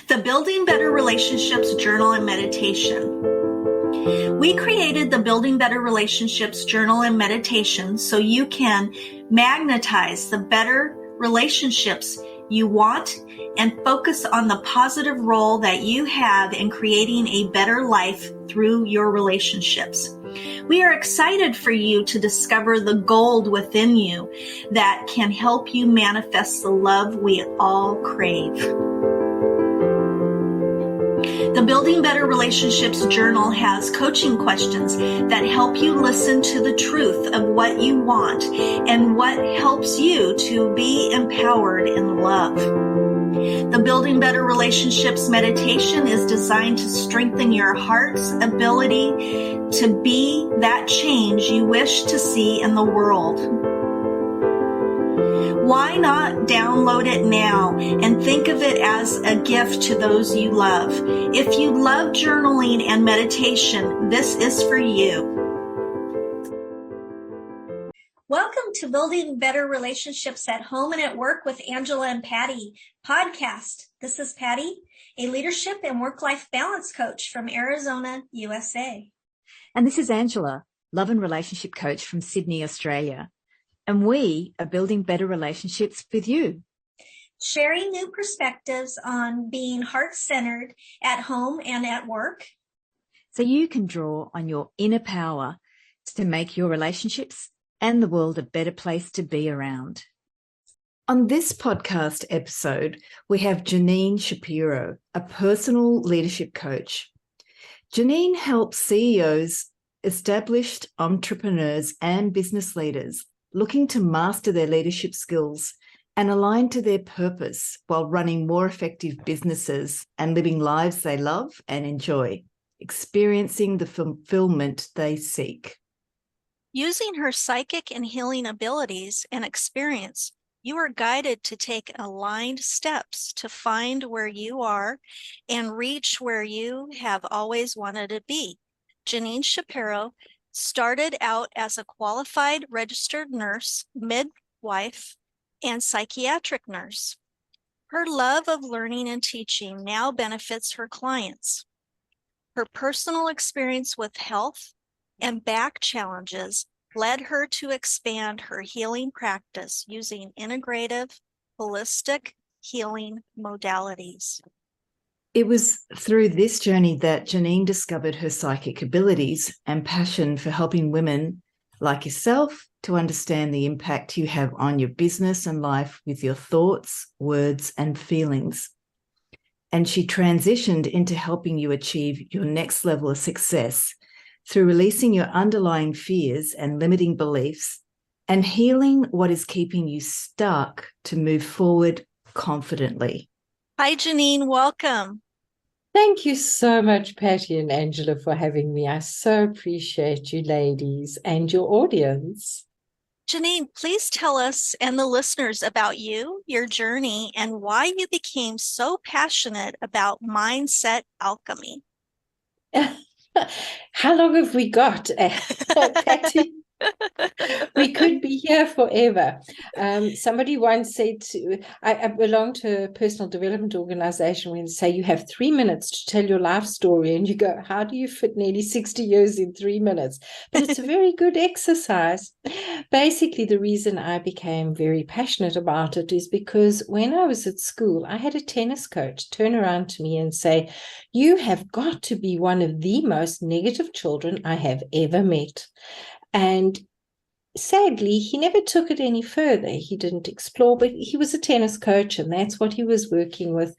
The Building Better Relationships Journal and Meditation. We created the Building Better Relationships Journal and Meditation so you can magnetize the better relationships you want and focus on the positive role that you have in creating a better life through your relationships. We are excited for you to discover the gold within you that can help you manifest the love we all crave. The Building Better Relationships Journal has coaching questions that help you listen to the truth of what you want and what helps you to be empowered in love. The Building Better Relationships meditation is designed to strengthen your heart's ability to be that change you wish to see in the world. Why not download it now and think of it as a gift to those you love? If you love journaling and meditation, this is for you. Welcome to Building Better Relationships at Home and at Work with Angela and Patty podcast. This is Patty, a leadership and work-life balance coach from Arizona, USA. And this is Angela, love and relationship coach from Sydney, Australia. And we are building better relationships with you. Sharing new perspectives on being heart-centered at home and at work. So you can draw on your inner power to make your relationships and the world a better place to be around. On this podcast episode, we have Janine Shapiro, a personal leadership coach. Janine helps CEOs, established entrepreneurs, and business leaders looking to master their leadership skills and align to their purpose while running more effective businesses and living lives they love and enjoy, experiencing the fulfillment they seek. Using her psychic and healing abilities and experience, you are guided to take aligned steps to find where you are and reach where you have always wanted to be. Janine Shapiro started out as a qualified registered nurse, midwife, and psychiatric nurse. Her love of learning and teaching now benefits her clients. Her personal experience with health and back challenges led her to expand her healing practice using integrative, holistic healing modalities. It was through this journey that Janine discovered her psychic abilities and passion for helping women like yourself to understand the impact you have on your business and life with your thoughts, words, and feelings. And she transitioned into helping you achieve your next level of success through releasing your underlying fears and limiting beliefs and healing what is keeping you stuck to move forward confidently. Hi, Janine. Welcome. Thank you so much, Patty and Angela, for having me. I so appreciate you ladies and your audience. Janine, please tell us and the listeners about you, your journey, and why you became so passionate about mindset alchemy. How long have we got, Patty? We could be here forever. Somebody once said, I belong to a personal development organization, when they say you have 3 minutes to tell your life story, and you go, how do you fit nearly 60 years in 3 minutes? But it's a very good exercise. Basically, the reason I became very passionate about it is because when I was at school, I had a tennis coach turn around to me and say, you have got to be one of the most negative children I have ever met. And sadly, he never took it any further. He didn't explore, but he was a tennis coach, and that's what he was working with.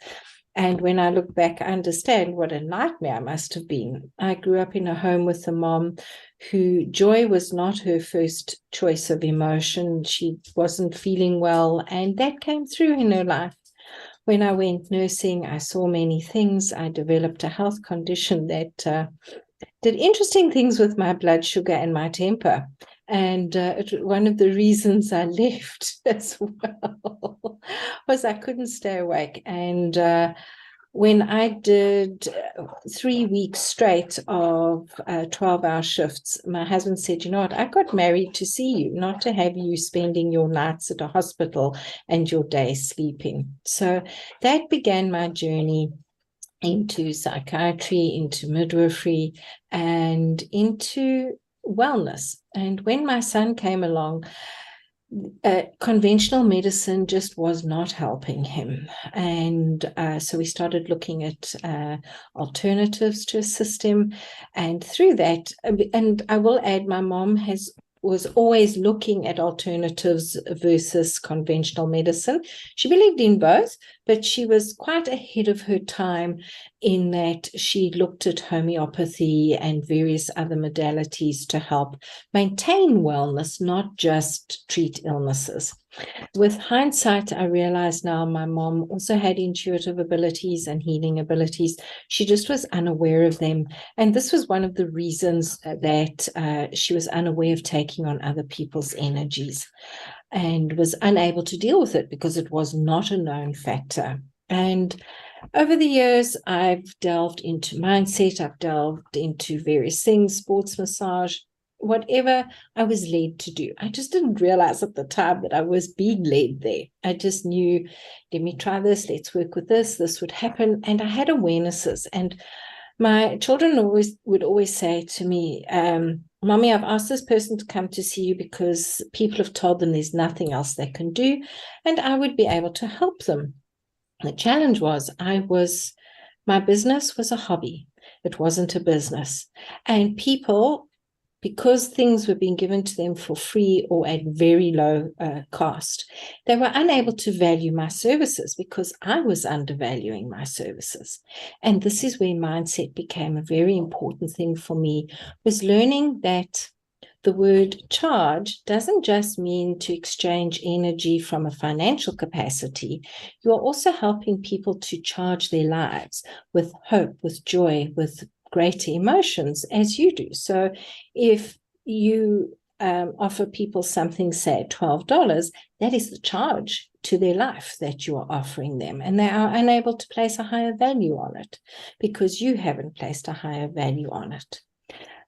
And when I look back, I understand what a nightmare I must have been. I grew up in a home with a mom who joy was not her first choice of emotion. She wasn't feeling well, and that came through in her life. When I went nursing, I saw many things. I developed a health condition that did interesting things with my blood sugar and my temper. And one of the reasons I left as well was I couldn't stay awake. And when I did 3 weeks straight of 12-hour shifts, my husband said, you know what, I got married to see you, not to have you spending your nights at a hospital and your days sleeping. So that began my journey into psychiatry, into midwifery, and into wellness. And when my son came along, conventional medicine just was not helping him. And so we started looking at alternatives to assist him. And through that, and I will add, my mom was always looking at alternatives versus conventional medicine. She believed in both, but she was quite ahead of her time in that she looked at homeopathy and various other modalities to help maintain wellness, not just treat illnesses. With hindsight, I realize now my mom also had intuitive abilities and healing abilities. She just was unaware of them. And this was one of the reasons that she was unaware of taking on other people's energies and was unable to deal with it because it was not a known factor. And over the years, I've delved into mindset, I've delved into various things, sports massage, whatever I was led to do. I just didn't realize at the time that I was being led there. I just knew, let me try this, let's work with this would happen. And I had awarenesses. And my children would always say to me, Mommy, I've asked this person to come to see you because people have told them there's nothing else they can do, and I would be able to help them. The challenge was my business was a hobby. It wasn't a business. And people, because things were being given to them for free or at very low cost, they were unable to value my services because I was undervaluing my services. And this is where mindset became a very important thing for me, was learning that the word charge doesn't just mean to exchange energy from a financial capacity. You are also helping people to charge their lives with hope, with joy, with greater emotions as you do. So if you offer people something, say at $12, that is the charge to their life that you are offering them. And they are unable to place a higher value on it because you haven't placed a higher value on it.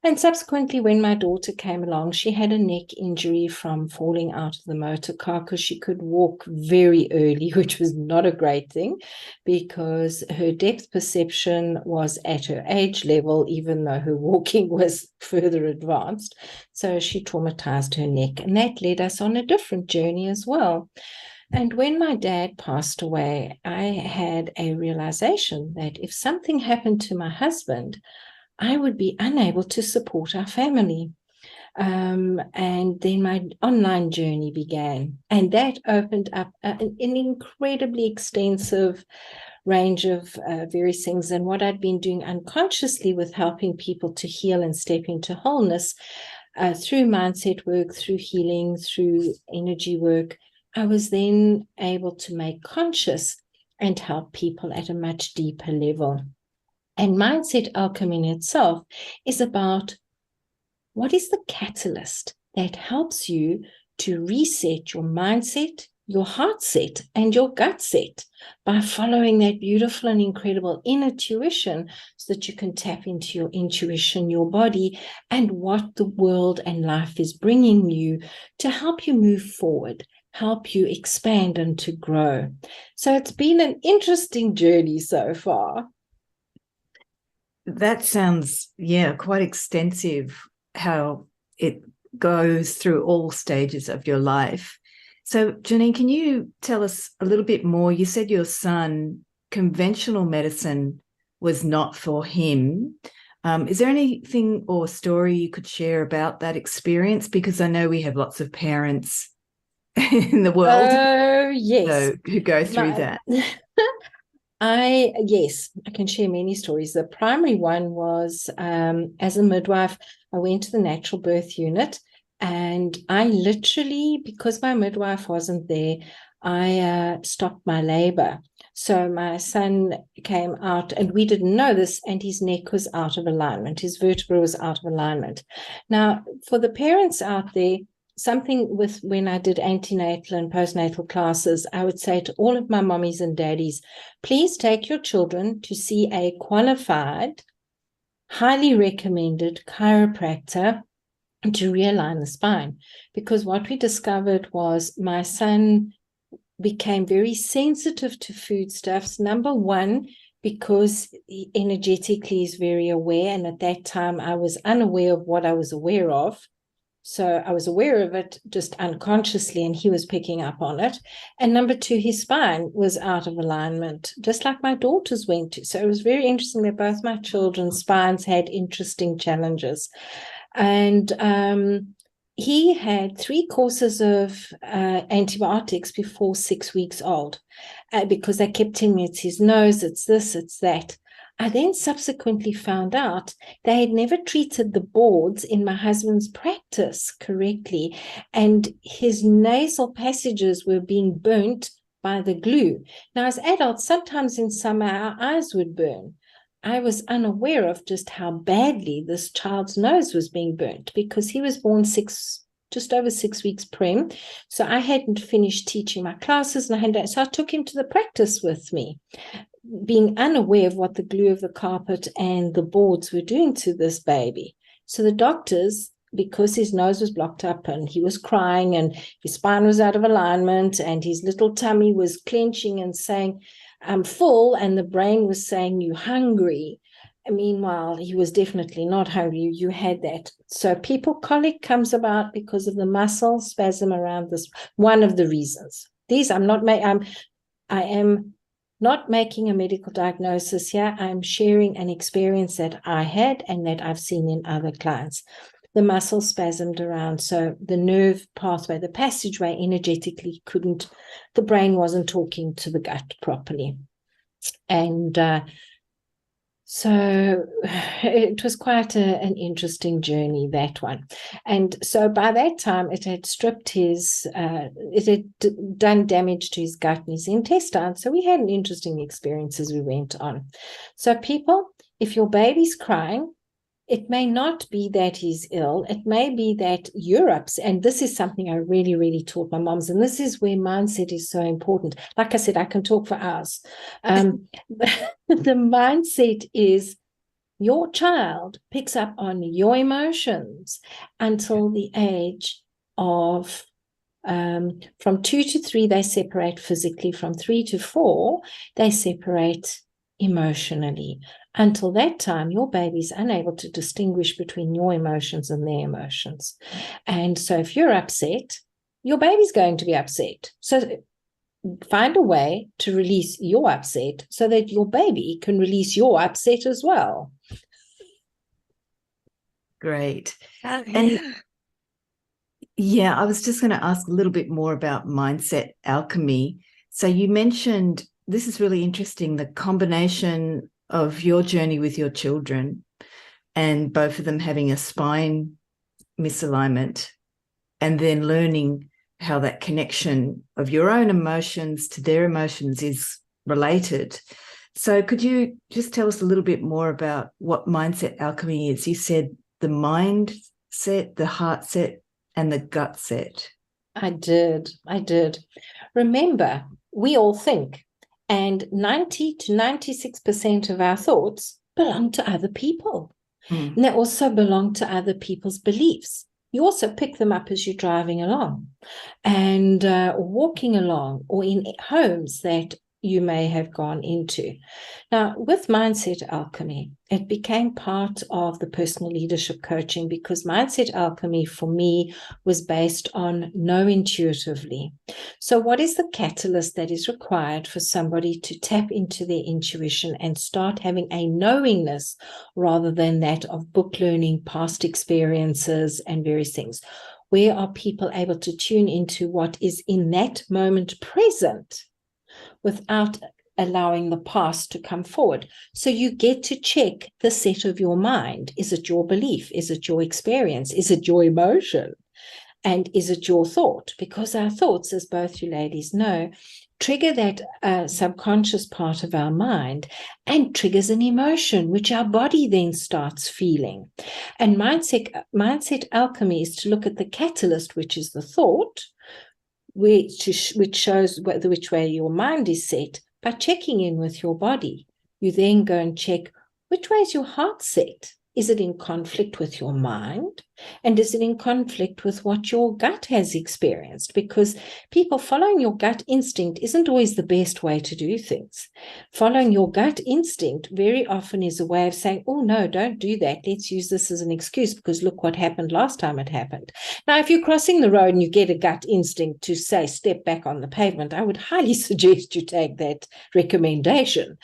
And subsequently, when my daughter came along, she had a neck injury from falling out of the motor car because she could walk very early, which was not a great thing because her depth perception was at her age level, even though her walking was further advanced. So she traumatized her neck, and that led us on a different journey as well. And when my dad passed away, I had a realization that if something happened to my husband, I would be unable to support our family. And then my online journey began, and that opened up an incredibly extensive range of various things. And what I'd been doing unconsciously with helping people to heal and step into wholeness through mindset work, through healing, through energy work, I was then able to make conscious and help people at a much deeper level. And mindset alchemy in itself is about what is the catalyst that helps you to reset your mindset, your heart set, and your gut set by following that beautiful and incredible inner tuition so that you can tap into your intuition, your body, and what the world and life is bringing you to help you move forward, help you expand and to grow. So it's been an interesting journey so far. That sounds, quite extensive, how it goes through all stages of your life. So, Janine, can you tell us a little bit more? You said your son, conventional medicine was not for him. Is there anything or story you could share about that experience? Because I know we have lots of parents in the world yes. who go through that. Yes, I can share many stories. The primary one was as a midwife, I went to the natural birth unit, and I literally, because my midwife wasn't there, I stopped my labor. So my son came out, and we didn't know this, and his neck was out of alignment. His vertebra was out of alignment. Now, for the parents out there, something with when I did antenatal and postnatal classes, I would say to all of my mommies and daddies, please take your children to see a qualified, highly recommended chiropractor to realign the spine. Because what we discovered was my son became very sensitive to foodstuffs. Number one, because he energetically is very aware. And at that time, I was unaware of what I was aware of. So I was aware of it just unconsciously, and he was picking up on it. And number two, his spine was out of alignment, just like my daughters went to. So it was very interesting that both my children's spines had interesting challenges. And he had 3 courses of antibiotics before 6 weeks old, because they kept telling me it's his nose, it's this, it's that. I then subsequently found out they had never treated the boards in my husband's practice correctly, and his nasal passages were being burnt by the glue. Now, as adults, sometimes in summer, our eyes would burn. I was unaware of just how badly this child's nose was being burnt, because he was born just over 6 weeks prem. So I hadn't finished teaching my classes, and so I took him to the practice with me, being unaware of what the glue of the carpet and the boards were doing to this baby. So the doctors, because his nose was blocked up and he was crying and his spine was out of alignment and his little tummy was clenching and saying, I'm full, and the brain was saying, you're hungry. Meanwhile, he was definitely not hungry. You had that. So people colic comes about because of the muscle spasm around this. One of the reasons. I am not making a medical diagnosis here. I'm sharing an experience that I had and that I've seen in other clients. The muscle spasmed around, so the nerve pathway, the passageway energetically the brain wasn't talking to the gut properly. And so it was quite an interesting journey, that one. And so by that time, it had stripped it had done damage to his gut and his intestines. So we had an interesting experience as we went on. So people, if your baby's crying, it may not be that he's ill. It may be that you're upset. And this is something I really, really taught my moms. And this is where mindset is so important. Like I said, I can talk for hours. The mindset is your child picks up on your emotions until the age of from 2 to 3, they separate physically. From 3 to 4, they separate emotionally. Until that time, your baby's unable to distinguish between your emotions and their emotions. And so if you're upset, your baby's going to be upset. So find a way to release your upset so that your baby can release your upset as well. Great. And I was just going to ask a little bit more about mindset alchemy. So you mentioned, this is really interesting, the combination of your journey with your children and both of them having a spine misalignment, and then learning how that connection of your own emotions to their emotions is related. So could you just tell us a little bit more about what mindset alchemy is? You said the mind set, the heart set, and the gut set. I did. Remember, we all think, and 90 to 96% of our thoughts belong to other people. And they also belong to other people's beliefs. You also pick them up as you're driving along and walking along, or in homes that you may have gone into. Now, with Mindset Alchemy, it became part of the personal leadership coaching, because Mindset Alchemy for me was based on know intuitively. So what is the catalyst that is required for somebody to tap into their intuition and start having a knowingness rather than that of book learning, past experiences, and various things? Where are people able to tune into what is in that moment present without allowing the past to come forward? So you get to check the set of your mind. Is it your belief? Is it your experience? Is it your emotion? And is it your thought? Because our thoughts, as both you ladies know, trigger that subconscious part of our mind and triggers an emotion, which our body then starts feeling. And mindset alchemy is to look at the catalyst, which is the thought, which shows which way your mind is set, by checking in with your body. You then go and check which way is your heart set. Is it in conflict with your mind? And is it in conflict with what your gut has experienced? Because people, following your gut instinct isn't always the best way to do things. Following your gut instinct very often is a way of saying, oh, no, don't do that. Let's use this as an excuse because look what happened last time it happened. Now, if you're crossing the road and you get a gut instinct to say, step back on the pavement, I would highly suggest you take that recommendation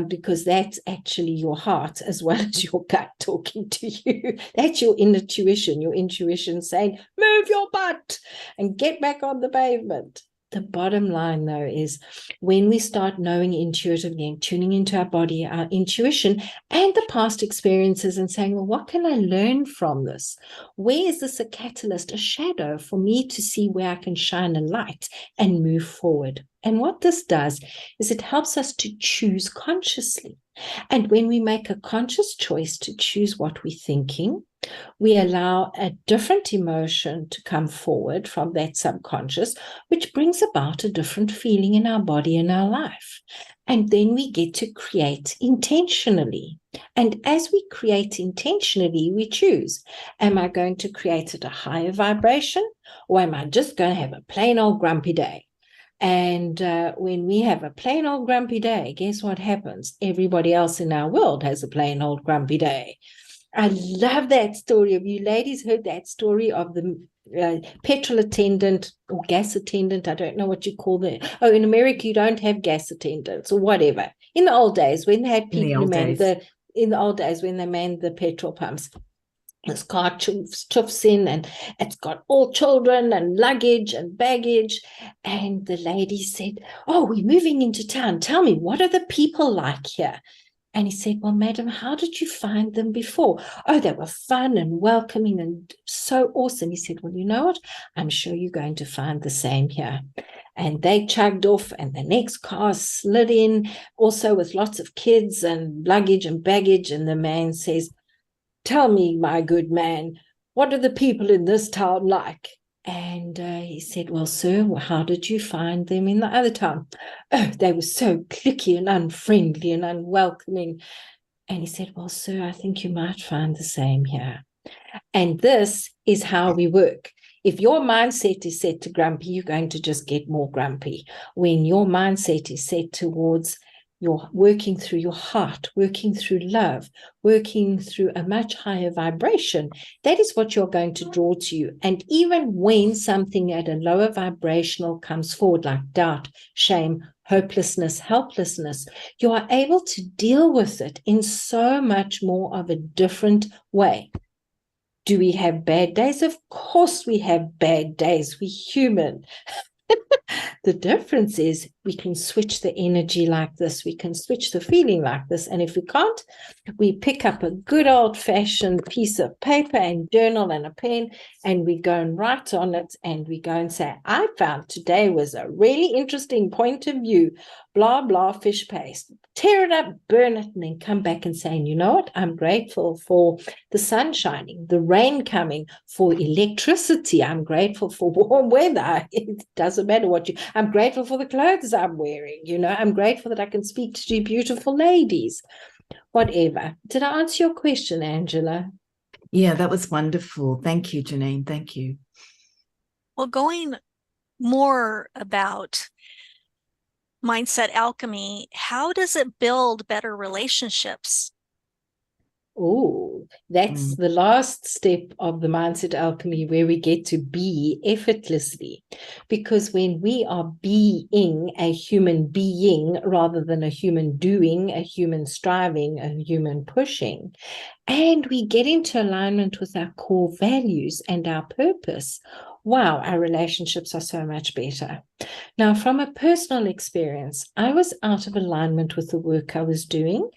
because that's actually your heart as well as your gut talking to you. That's your intuition saying, move your butt and get back on the pavement. The bottom line, though, is when we start knowing intuitively and tuning into our body, our intuition, and the past experiences and saying, well, what can I learn from this? Where is this a catalyst, a shadow for me to see where I can shine a light and move forward? And what this does is it helps us to choose consciously. And when we make a conscious choice to choose what we're thinking, we allow a different emotion to come forward from that subconscious, which brings about a different feeling in our body and our life. And then we get to create intentionally. And as we create intentionally, we choose, am I going to create at a higher vibration, or am I just going to have a plain old grumpy day? And when we have a plain old grumpy day, guess what happens? Everybody else in our world has a plain old grumpy day. I love that story. Have you ladies heard that story of the petrol attendant or gas attendant? I don't know what you call that. Oh, in America, you don't have gas attendants or whatever. In the old days, when they had people who manned in the old days, when they manned the petrol pumps, this car chuffs in and it's got all children and luggage and baggage. And the lady said, oh, we're moving into town. Tell me, what are the people like here? And he said, well, madam, how did you find them before? Oh, they were fun and welcoming and so awesome. He said, well, you know what? I'm sure you're going to find the same here. And they chugged off and the next car slid in, also with lots of kids and luggage and baggage. And the man says, tell me, my good man, what are the people in this town like? And he said, well, sir, how did you find them in the other town? Oh, they were so cliquey and unfriendly and unwelcoming. And he said, well, sir, I think you might find the same here. And this is how we work. If your mindset is set to grumpy, you're going to just get more grumpy. When your mindset is set towards you're working through your heart, working through love, working through a much higher vibration, that is what you're going to draw to you. And even when something at a lower vibrational comes forward, like doubt, shame, hopelessness, helplessness, you are able to deal with it in so much more of a different way. Do we have bad days? Of course we have bad days. We're human. The difference is we can switch the energy like this. We can switch the feeling like this. And if we can't, we pick up a good old-fashioned piece of paper and journal and a pen, and we go and write on it, and we go and say, I found today was a really interesting point of view, blah, blah, fish paste. Tear it up, burn it, and then come back and say, you know what? I'm grateful for the sun shining, the rain coming, for electricity. I'm grateful for warm weather. It doesn't matter what I'm grateful for the clothes I'm wearing. I'm grateful that I can speak to two beautiful ladies. Whatever. Did I answer your question, Angela? Yeah, that was wonderful. Thank you, Janine. Thank you. Well, going more about mindset alchemy, how does it build better relationships? Oh, that's the last step of the mindset alchemy, where we get to be effortlessly. Because when we are being a human being rather than a human doing, a human striving, a human pushing, and we get into alignment with our core values and our purpose, wow, our relationships are so much better. Now, from a personal experience, I was out of alignment with the work I was doing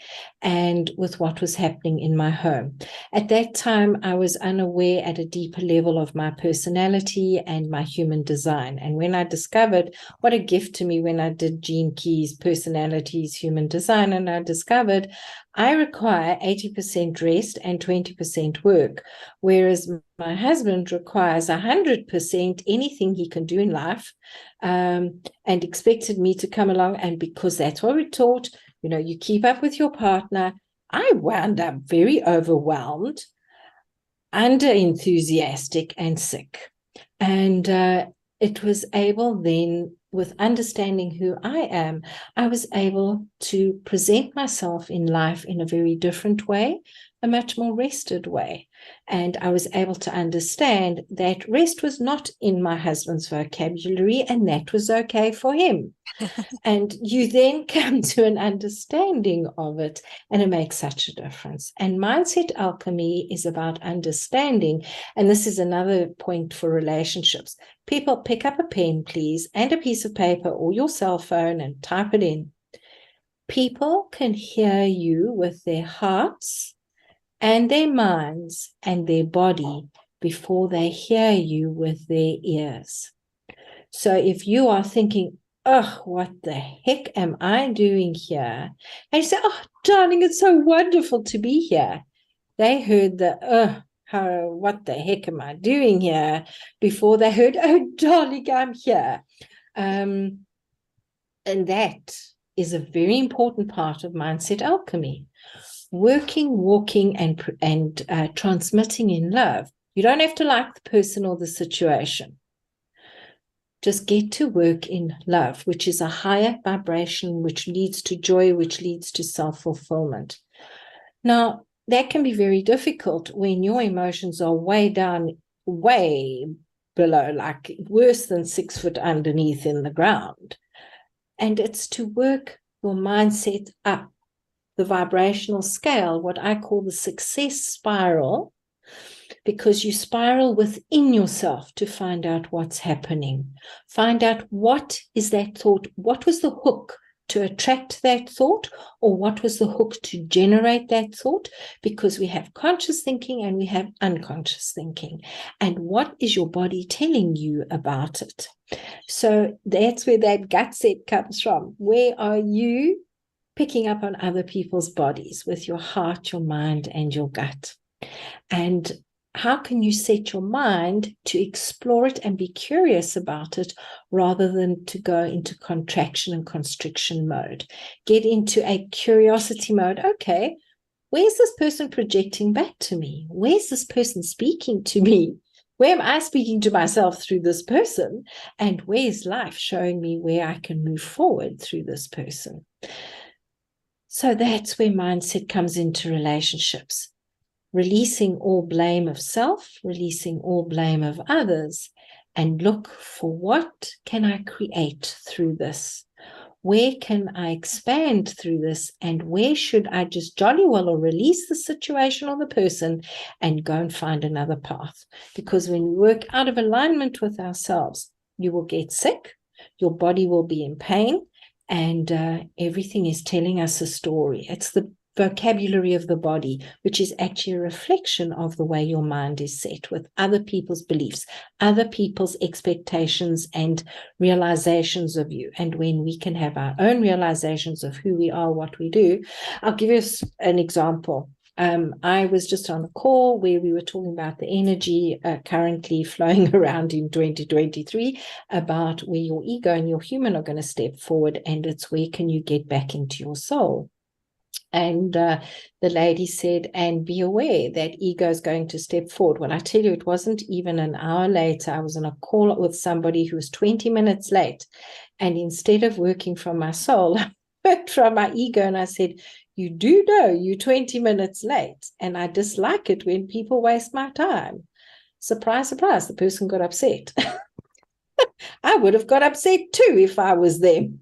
and with what was happening in my home. At that time, I was unaware at a deeper level of my personality and my human design. And when I discovered, what a gift to me when I did Gene Key's Personalities, Human Design, and I discovered I require 80% rest and 20% work, whereas my husband requires 100% anything he can do in life, and expected me to come along. And because that's what we're taught, you keep up with your partner, I wound up very overwhelmed. under enthusiastic and sick. And it was able then, with understanding who I am, I was able to present myself in life in a very different way, a much more rested way. And I was able to understand that rest was not in my husband's vocabulary, and that was okay for him. And you then come to an understanding of it, and it makes such a difference. And mindset alchemy is about understanding. And this is another point for relationships. People, pick up a pen, please, and a piece of paper or your cell phone and type it in. People can hear you with their hearts and their minds and their body before they hear you with their ears. So if you are thinking, oh, what the heck am I doing here? And you say, oh, darling, it's so wonderful to be here. They heard the, what the heck am I doing here? Before they heard, oh, darling, I'm here. And that is a very important part of mindset alchemy. Working, walking, and transmitting in love. You don't have to like the person or the situation. Just get to work in love, which is a higher vibration, which leads to joy, which leads to self-fulfillment. Now, that can be very difficult when your emotions are way down, way below, like worse than 6 foot underneath in the ground. And it's to work your mindset up, the vibrational scale, what I call the success spiral, because you spiral within yourself to find out what's happening. Find out what is that thought, what was the hook to attract that thought, or what was the hook to generate that thought, because we have conscious thinking and we have unconscious thinking. And what is your body telling you about it? So that's where that gut set comes from. Where are you picking up on other people's bodies with your heart, your mind, and your gut? And how can you set your mind to explore it and be curious about it rather than to go into contraction and constriction mode? Get into a curiosity mode. Okay, where's this person projecting back to me? Where's this person speaking to me? Where am I speaking to myself through this person? And where's life showing me where I can move forward through this person? So that's where mindset comes into relationships. Releasing all blame of self, releasing all blame of others, and look for what can I create through this? Where can I expand through this? And where should I just jolly well or release the situation or the person and go and find another path? Because when we work out of alignment with ourselves, you will get sick, your body will be in pain, and everything is telling us a story. It's the vocabulary of the body, which is actually a reflection of the way your mind is set with other people's beliefs, other people's expectations and realizations of you. And when we can have our own realizations of who we are, what we do, I'll give you an example. I was just on a call where we were talking about the energy currently flowing around in 2023 about where your ego and your human are going to step forward, and it's where can you get back into your soul. And the lady said, and be aware that ego is going to step forward. Well, I tell you, it wasn't even an hour later. I was on a call with somebody who was 20 minutes late. And instead of working from my soul, I worked from my ego. And I said, you do know you're 20 minutes late. And I dislike it when people waste my time. Surprise, surprise, the person got upset. I would have got upset too if I was them.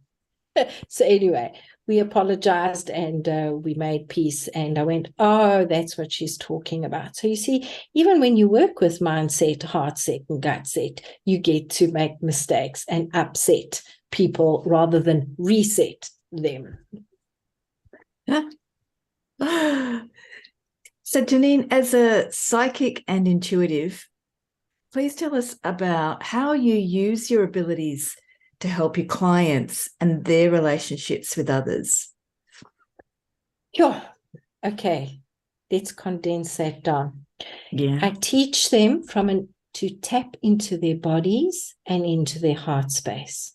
So anyway, we apologized and we made peace. And I went, oh, that's what she's talking about. So you see, even when you work with mindset, heart set, and gut set, you get to make mistakes and upset people rather than reset them. So Janine, as a psychic and intuitive, please tell us about how you use your abilities to help your clients and their relationships with others. Sure. Okay, let's condense that down. Yeah. I teach them to tap into their bodies and into their heart space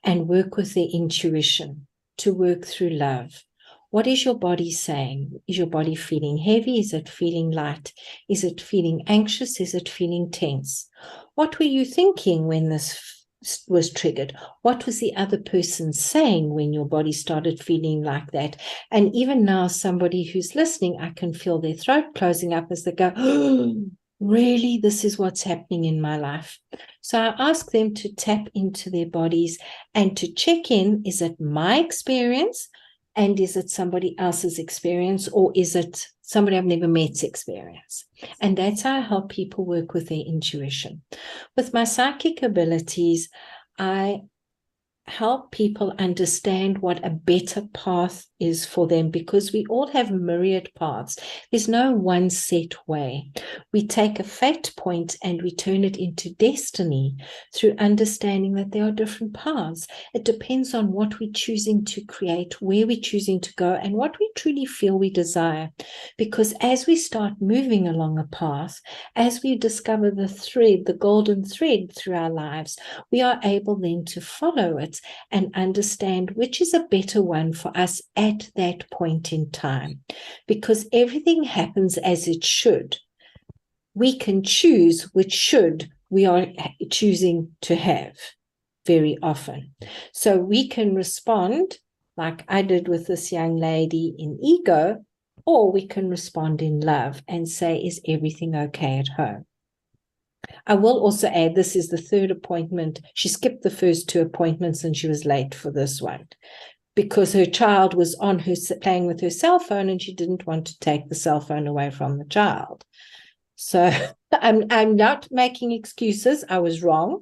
and work with their intuition, to work through love. What is your body saying? Is your body feeling heavy? Is it feeling light? Is it feeling anxious? Is it feeling tense? What were you thinking when this was triggered? What was the other person saying when your body started feeling like that? And even now, somebody who's listening, I can feel their throat closing up as they go, oh, really, this is what's happening in my life. So I ask them to tap into their bodies and to check in, is it my experience? And is it somebody else's experience, or is it somebody I've never met's experience? And that's how I help people work with their intuition. With my psychic abilities, I help people understand what a better path is for them, because we all have myriad paths. There's no one set way. We take a fate point and we turn it into destiny through understanding that there are different paths. It depends on what we're choosing to create, where we're choosing to go, and what we truly feel we desire. Because as we start moving along a path, as we discover the thread, the golden thread through our lives, we are able then to follow it and understand which is a better one for us at that point in time. Because everything happens as it should. We can choose which should we are choosing to have very often. So we can respond like I did with this young lady in ego, or we can respond in love and say, is everything okay at home? I will also add, this is the third appointment. She skipped the first two appointments and she was late for this one because her child was on her playing with her cell phone and she didn't want to take the cell phone away from the child. So I'm not making excuses. I was wrong.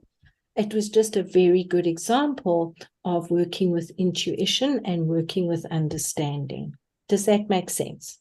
It was just a very good example of working with intuition and working with understanding. Does that make sense?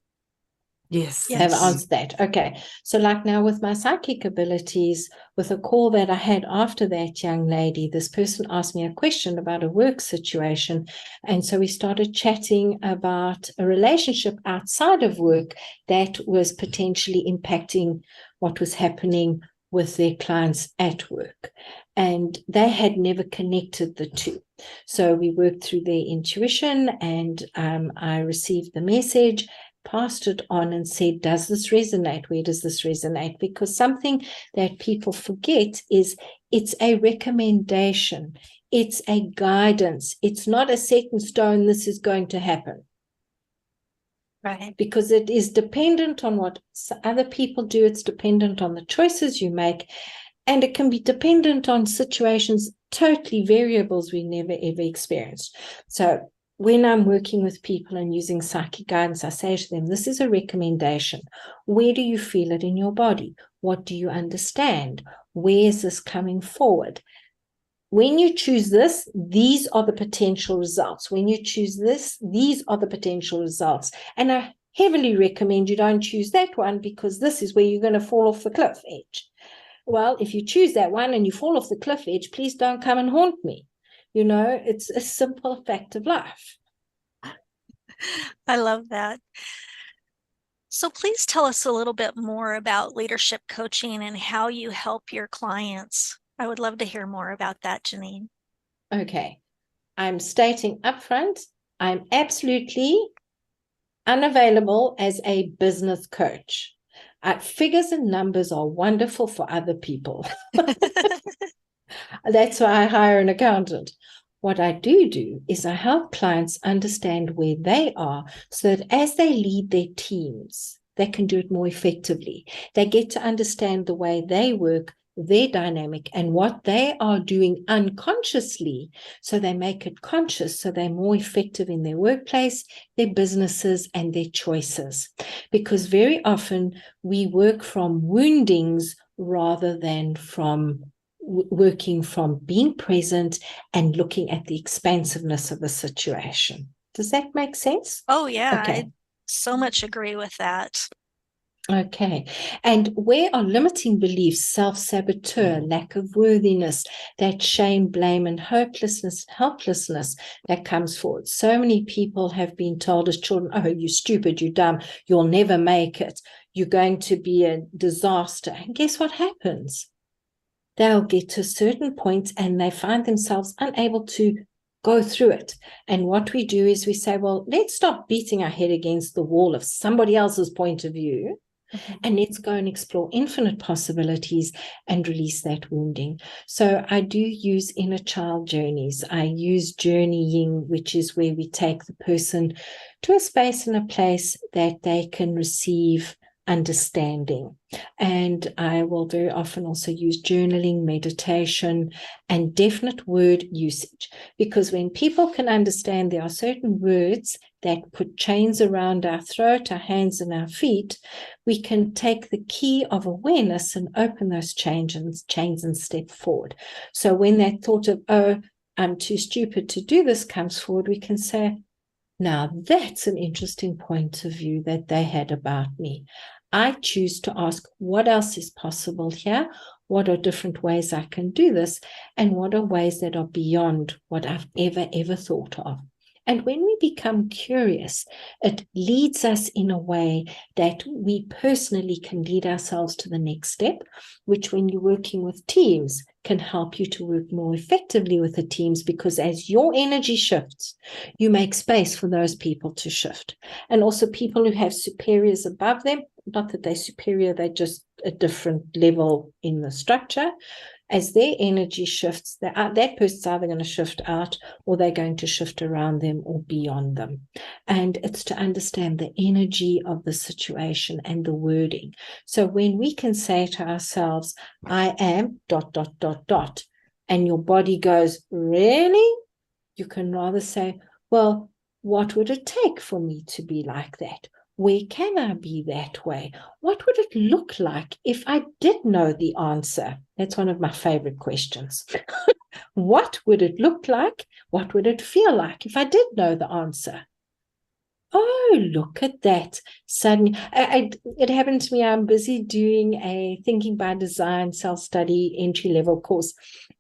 Yes. Have answered that. Okay. So like now with my psychic abilities, with a call that I had after that young lady, this person asked me a question about a work situation. And so we started chatting about a relationship outside of work that was potentially impacting what was happening with their clients at work. And they had never connected the two. So we worked through their intuition and I received the message, passed it on and said, does this resonate? Where does this resonate? Because something that people forget is it's a recommendation. It's a guidance. It's not a set in stone, this is going to happen. Right. Because it is dependent on what other people do. It's dependent on the choices you make. And it can be dependent on situations, totally variables we never, ever experienced. So when I'm working with people and using psychic guidance, I say to them, this is a recommendation. Where do you feel it in your body? What do you understand? Where is this coming forward? When you choose this, these are the potential results. When you choose this, these are the potential results. And I heavily recommend you don't choose that one because this is where you're going to fall off the cliff edge. Well, if you choose that one and you fall off the cliff edge, please don't come and haunt me. You know, it's a simple fact of life. I love that. So please tell us a little bit more about leadership coaching and how you help your clients. I would love to hear more about that, Janine. Okay. I'm stating upfront, I'm absolutely unavailable as a business coach. Figures and numbers are wonderful for other people. That's why I hire an accountant. What I do is I help clients understand where they are so that as they lead their teams, they can do it more effectively. They get to understand the way they work, their dynamic, and what they are doing unconsciously, so they make it conscious, so they're more effective in their workplace, their businesses, and their choices. Because very often we work from woundings rather than from working from being present and looking at the expansiveness of the situation. Does that make sense? Oh, yeah. Okay. I so much agree with that. Okay. And where are limiting beliefs, self-saboteur, lack of worthiness, that shame, blame, and hopelessness, helplessness that comes forward? So many people have been told as children, oh, you're stupid, you're dumb, you'll never make it, you're going to be a disaster. And guess what happens? They'll get to a certain point and they find themselves unable to go through it. And what we do is we say, well, let's stop beating our head against the wall of somebody else's point of view. And let's go and explore infinite possibilities and release that wounding. So I do use inner child journeys. I use journeying, which is where we take the person to a space and a place that they can receive understanding. And I will very often also use journaling, meditation, and definite word usage, because when people can understand there are certain words that put chains around our throat, our hands, and our feet, we can take the key of awareness and open those chains and step forward. So when that thought of, oh, I'm too stupid to do this comes forward, we can say, now that's an interesting point of view that they had about me. I choose to ask, what else is possible here? What are different ways I can do this? And what are ways that are beyond what I've ever thought of? And when we become curious, it leads us in a way that we personally can lead ourselves to the next step, which when you're working with teams can help you to work more effectively with the teams, because as your energy shifts, you make space for those people to shift. And also people who have superiors above them, not that they're superior, they're just a different level in the structure. As their energy shifts, that person's either going to shift out or they're going to shift around them or beyond them. And it's to understand the energy of the situation and the wording. So when we can say to ourselves, I am ... and your body goes, really? You can rather say, well, what would it take for me to be like that? Where can I be that way? What would it look like if I did know the answer? That's one of my favorite questions. What would it look like? What would it feel like if I did know the answer? Oh, look at that. Suddenly, it happened to me. I'm busy doing a Thinking by Design self-study entry-level course.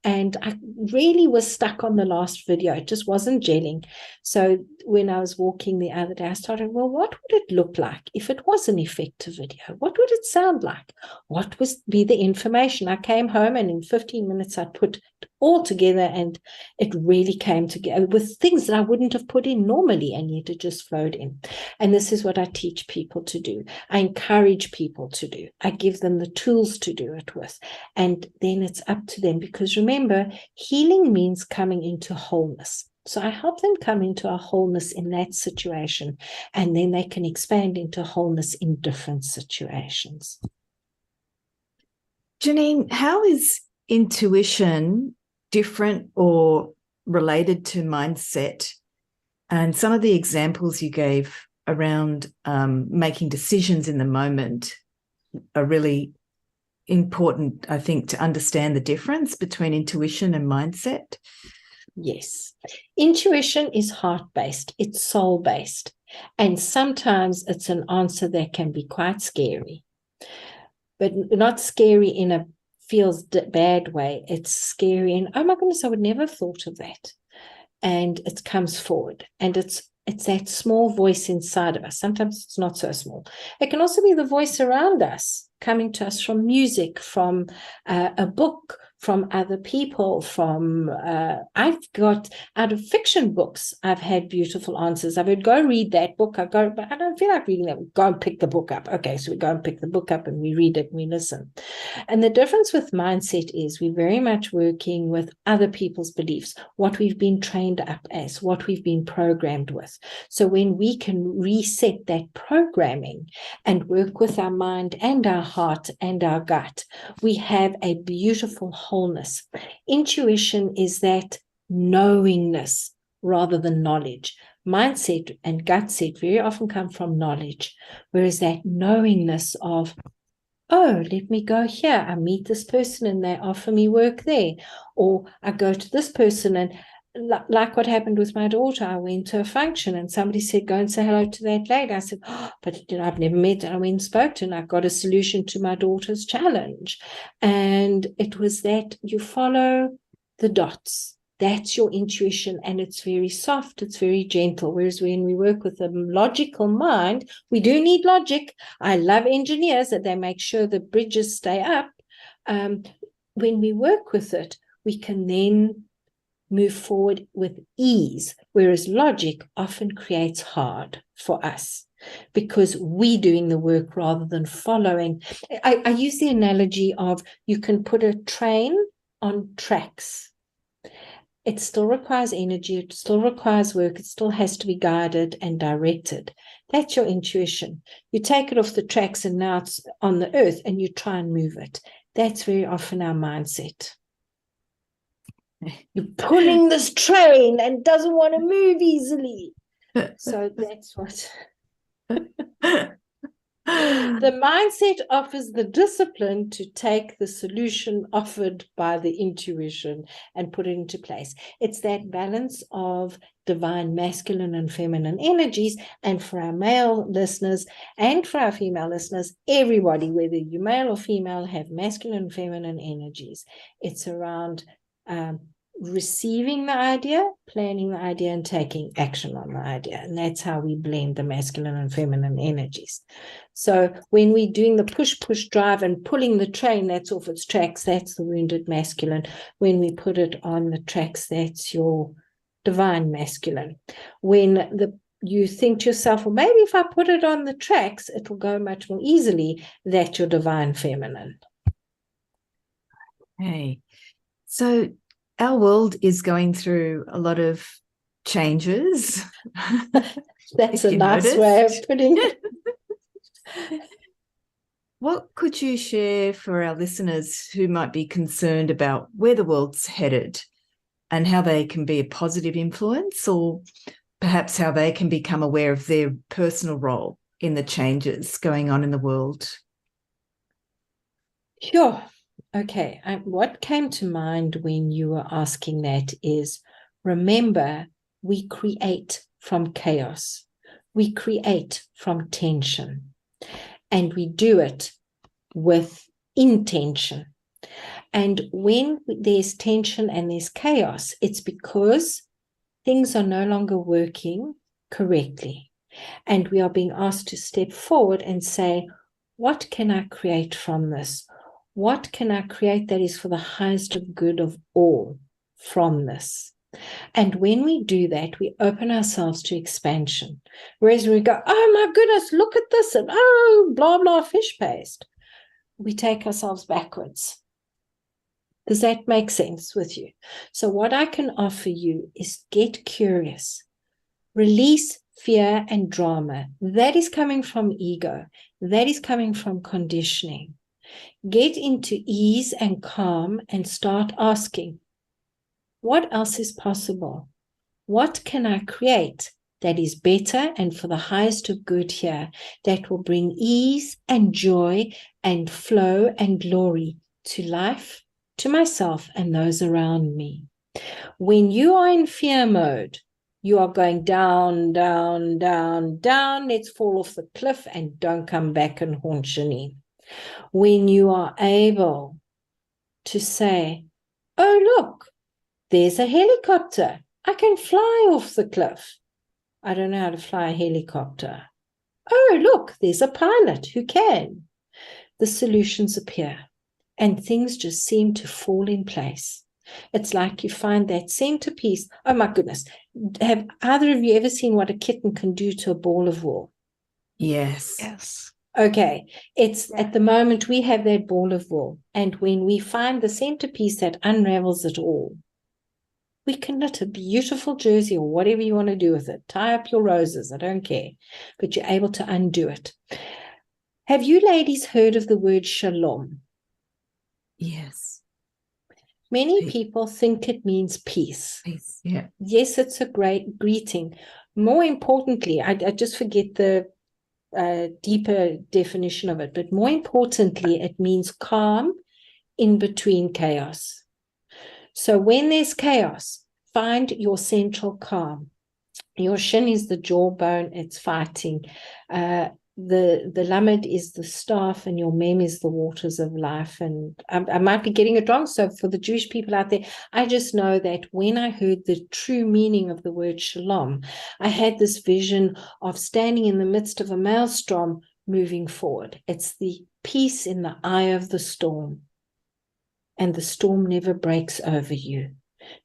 And I really was stuck on the last video. It just wasn't gelling. So when I was walking the other day, I started, well, what would it look like if it was an effective video? What would it sound like? What would be the information? I came home and in 15 minutes, I put it all together, and it really came together with things that I wouldn't have put in normally, and yet it just flowed in. And this is what I teach people to do. I encourage people to do. I give them the tools to do it with. And then it's up to them, because remember, healing means coming into wholeness. So I help them come into a wholeness in that situation, and then they can expand into wholeness in different situations. Janine, how is intuition different or related to mindset? And some of the examples you gave around making decisions in the moment are really important, I think, to understand the difference between intuition and mindset. Yes. Intuition is heart-based. It's soul-based. And sometimes it's an answer that can be quite scary, but not scary in a feels bad way. It's scary and, oh my goodness, I would never have thought of that. And it comes forward, and it's that small voice inside of us. Sometimes it's not so small. It can also be the voice around us, coming to us from music, from a book, from other people, from I've got out of fiction books, I've had beautiful answers. I would go read that book. But I don't feel like reading that. Go and pick the book up. Okay, so we go and pick the book up and we read it and we listen. And the difference with mindset is we're very much working with other people's beliefs, what we've been trained up as, what we've been programmed with. So when we can reset that programming and work with our mind and our heart and our gut, we have a beautiful wholeness. Intuition is that knowingness rather than knowledge. Mindset and gut set very often come from knowledge, whereas that knowingness of, oh, let me go here. I meet this person and they offer me work there. Or I go to this person, and like what happened with my daughter, I went to a function and somebody said, go and say hello to that lady. I said, oh, but I've never met her. I went and spoke to her, and I got a solution to my daughter's challenge. And it was that you follow the dots. That's your intuition, and it's very soft, it's very gentle. Whereas when we work with a logical mind, we do need logic. I love engineers that they make sure the bridges stay up. When we work with it, we can then move forward with ease, whereas logic often creates hard for us because we're doing the work rather than following. I use the analogy of you can put a train on tracks. It still requires energy, it still requires work, it still has to be guided and directed. That's your intuition. You take it off the tracks and now it's on the earth and you try and move it. That's very often our mindset. You're pulling this train and doesn't want to move easily. So that's what the mindset offers, the discipline to take the solution offered by the intuition and put it into place. It's that balance of divine masculine and feminine energies. And for our male listeners and for our female listeners, everybody, whether you're male or female, have masculine and feminine energies. It's around receiving the idea, planning the idea, and taking action on the idea. And that's how we blend the masculine and feminine energies. So when we're doing the push, drive and pulling the train that's off its tracks, that's the wounded masculine. When we put it on the tracks, that's your divine masculine. When you think to yourself, well, maybe if I put it on the tracks, it will go much more easily, that's your divine feminine. Hey, so our world is going through a lot of changes. That's a nice way of putting it. What could you share for our listeners who might be concerned about where the world's headed and how they can be a positive influence, or perhaps how they can become aware of their personal role in the changes going on in the world? Sure. Okay, what came to mind when you were asking that is, remember, we create from chaos. We create from tension. And we do it with intention. And when there's tension and there's chaos, it's because things are no longer working correctly. And we are being asked to step forward and say, what can I create from this? What can I create that is for the highest of good of all from this? And when we do that, we open ourselves to expansion. Whereas when we go, oh my goodness, look at this, and oh, blah, blah, fish paste, we take ourselves backwards. Does that make sense with you? So what I can offer you is get curious, release fear and drama. That is coming from ego. That is coming from conditioning. Get into ease and calm and start asking, what else is possible? What can I create that is better and for the highest of good here, that will bring ease and joy and flow and glory to life, to myself and those around me? When you are in fear mode, you are going down, down, down, down. Let's fall off the cliff and don't come back and haunt Janine. When you are able to say, oh, look, there's a helicopter. I can fly off the cliff. I don't know how to fly a helicopter. Oh, look, there's a pilot who can. The solutions appear and things just seem to fall in place. It's like you find that centerpiece. Oh, my goodness. Have either of you ever seen what a kitten can do to a ball of wool? Yes. Yes. Okay, it's at the moment we have that ball of wool, and when we find the centerpiece that unravels it all, we can knit a beautiful jersey or whatever you want to do with it. Tie up your roses, I don't care, but you're able to undo it. Have you ladies heard of the word shalom? Yes. Many people think it means peace. Peace. Yeah. Yes, it's a great greeting. More importantly, I just forget the deeper definition of it, but more importantly, it means calm in between chaos. So when there's chaos, find your central calm. Your shin is the jawbone, it's fighting. The lamed is the staff, and your mem is the waters of life. And I might be getting it wrong. So for the Jewish people out there, I just know that when I heard the true meaning of the word shalom, I had this vision of standing in the midst of a maelstrom moving forward. It's the peace in the eye of the storm. And the storm never breaks over you.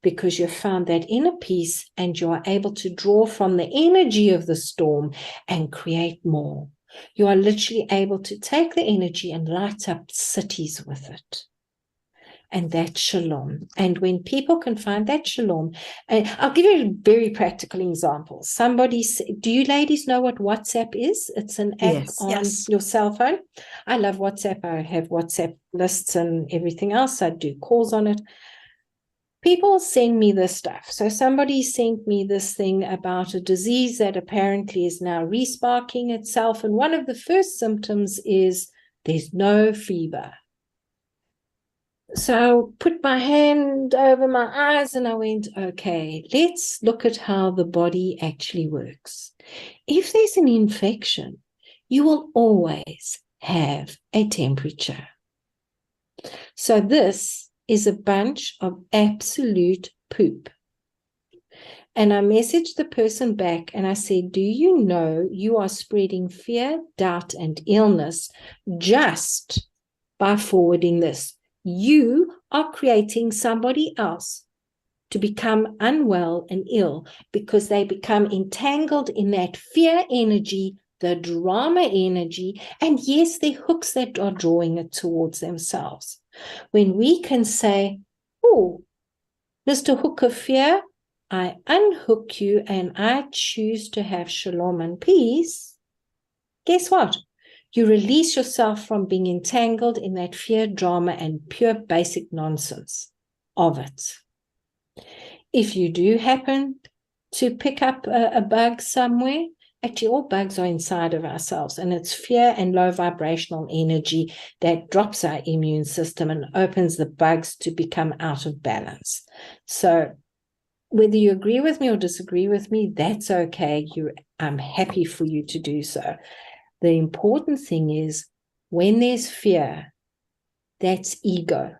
because you've found that inner peace and you are able to draw from the energy of the storm and create more. You are literally able to take the energy and light up cities with it. And that's shalom. And when people can find that shalom, and I'll give you a very practical example. Do you ladies know what WhatsApp is? It's an app on your cell phone. I love WhatsApp. I have WhatsApp lists and everything else. I do calls on it. People send me this stuff. So somebody sent me this thing about a disease that apparently is now resparking itself. And one of the first symptoms is there's no fever. So I put my hand over my eyes and I went, okay, let's look at how the body actually works. If there's an infection, you will always have a temperature. So this is a bunch of absolute poop. And I messaged the person back and I said, do you know you are spreading fear, doubt, and illness just by forwarding this? You are creating somebody else to become unwell and ill because they become entangled in that fear energy, the drama energy, and yes, they're hooks that are drawing it towards themselves. When we can say, oh, Mr. Hook of Fear, I unhook you and I choose to have shalom and peace, guess what? You release yourself from being entangled in that fear, drama, and pure basic nonsense of it. If you do happen to pick up a bug somewhere, actually all bugs are inside of ourselves, and it's fear and low vibrational energy that drops our immune system and opens the bugs to become out of balance. So whether you agree with me or disagree with me, that's okay. I'm happy for you to do so. The important thing is when there's fear, that's ego,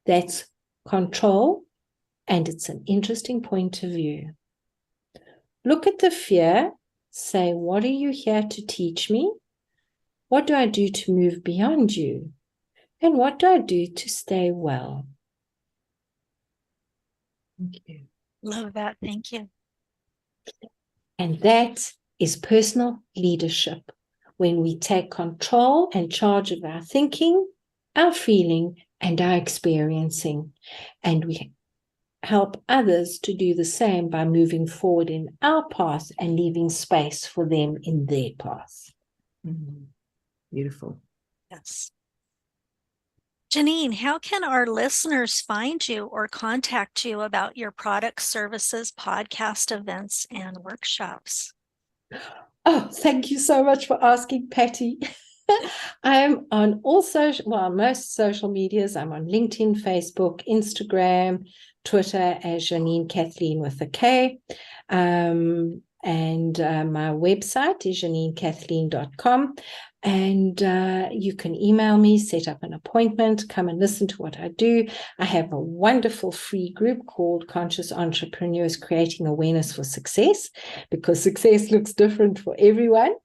that's control, and it's an interesting point of view. Look at the fear, say, what are you here to teach me? What do I do to move beyond you? And what do I do to stay well? Thank you. Love that. Thank you. And that is personal leadership. When we take control and charge of our thinking, our feeling, and our experiencing, and we help others to do the same by moving forward in our path and leaving space for them in their path. Mm-hmm. Beautiful. Yes. Janine, how can our listeners find you or contact you about your products, services, podcast events, and workshops? Oh, thank you so much for asking, Patty. I am on most social medias. I'm on LinkedIn, Facebook, Instagram, Twitter as Janine Kathleen with a K. And my website is janinekathleen.com. And you can email me, set up an appointment, come and listen to what I do. I have a wonderful free group called Conscious Entrepreneurs Creating Awareness for Success, because success looks different for everyone.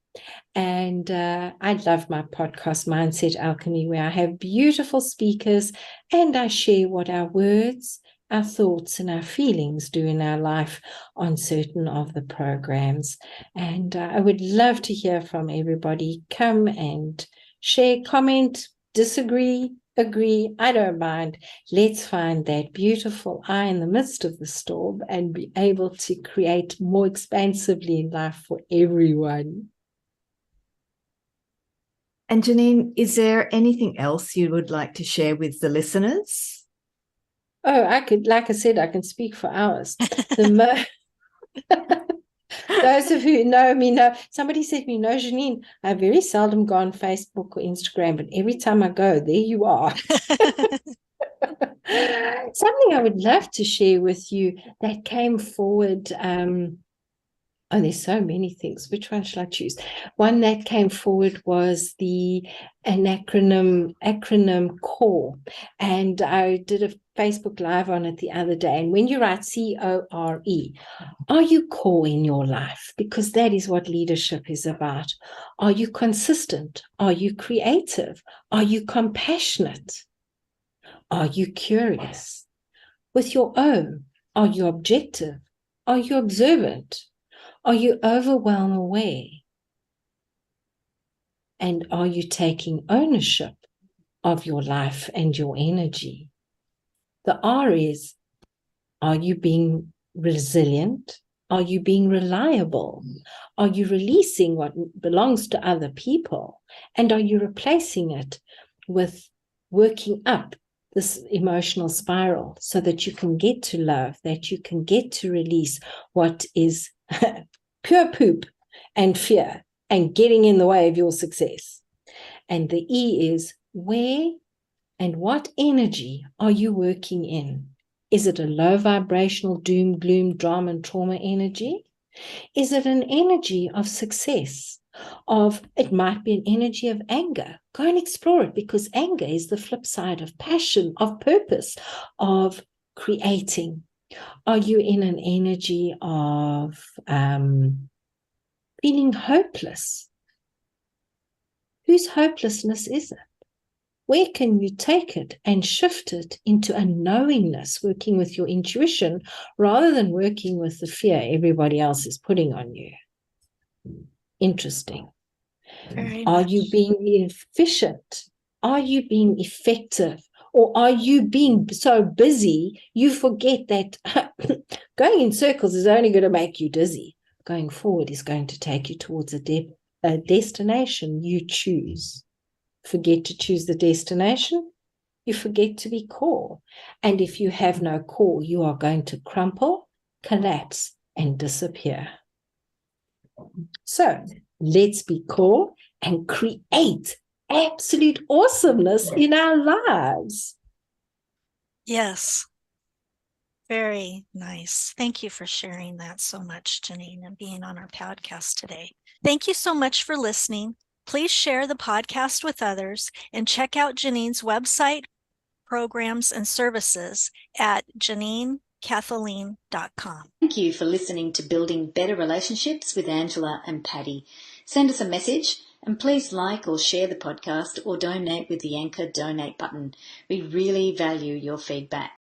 And I love my podcast, Mindset Alchemy, where I have beautiful speakers and I share what our words, our thoughts, and our feelings do in our life on certain of the programs. And I would love to hear from everybody. Come and share, comment, disagree, agree. I don't mind. Let's find that beautiful eye in the midst of the storm and be able to create more expansively in life for everyone. And Janine, is there anything else you would like to share with the listeners? Oh, like I said, I can speak for hours. Those of you who know me know, somebody said to me, no, Janine, I very seldom go on Facebook or Instagram, but every time I go, there you are. Something I would love to share with you that came forward. There's so many things. Which one shall I choose? One that came forward was an acronym CORE. And I did a Facebook Live on it the other day. And when you write CORE, are you core in your life? Because that is what leadership is about. Are you consistent? Are you creative? Are you compassionate? Are you curious? With your O, Are you objective? Are you observant? Are you overwhelmed aware? And are you taking ownership of your life and your energy? The R is, are you being resilient? Are you being reliable? Are you releasing what belongs to other people? And are you replacing it with working up this emotional spiral so that you can get to love, that you can get to release what is pure poop and fear and getting in the way of your success? And the E is, where and what energy are you working in? Is it a low vibrational doom, gloom, drama, and trauma energy? Is it an energy of success? It might be an energy of anger. Go and explore it, because anger is the flip side of passion, of purpose, of creating. Are you in an energy of feeling hopeless? Whose hopelessness is it? Where can you take it and shift it into a knowingness, working with your intuition rather than working with the fear everybody else is putting on you? Interesting. Are you being efficient? Are you being effective? Or are you being so busy you forget that going in circles is only going to make you dizzy? Going forward is going to take you towards a destination you choose. Forget to choose the destination, you forget to be core. And if you have no core, you are going to crumple, collapse, and disappear. So let's be core and create absolute awesomeness in our lives. Yes. Very nice. Thank you for sharing that so much, Janine, and being on our podcast today. Thank you so much for listening. Please share the podcast with others and check out Janine's website, programs, and services at JanineKathleen.com. Thank you for listening to Building Better Relationships with Angela and Patty. Send us a message and please like or share the podcast or donate with the Anchor donate button. We really value your feedback.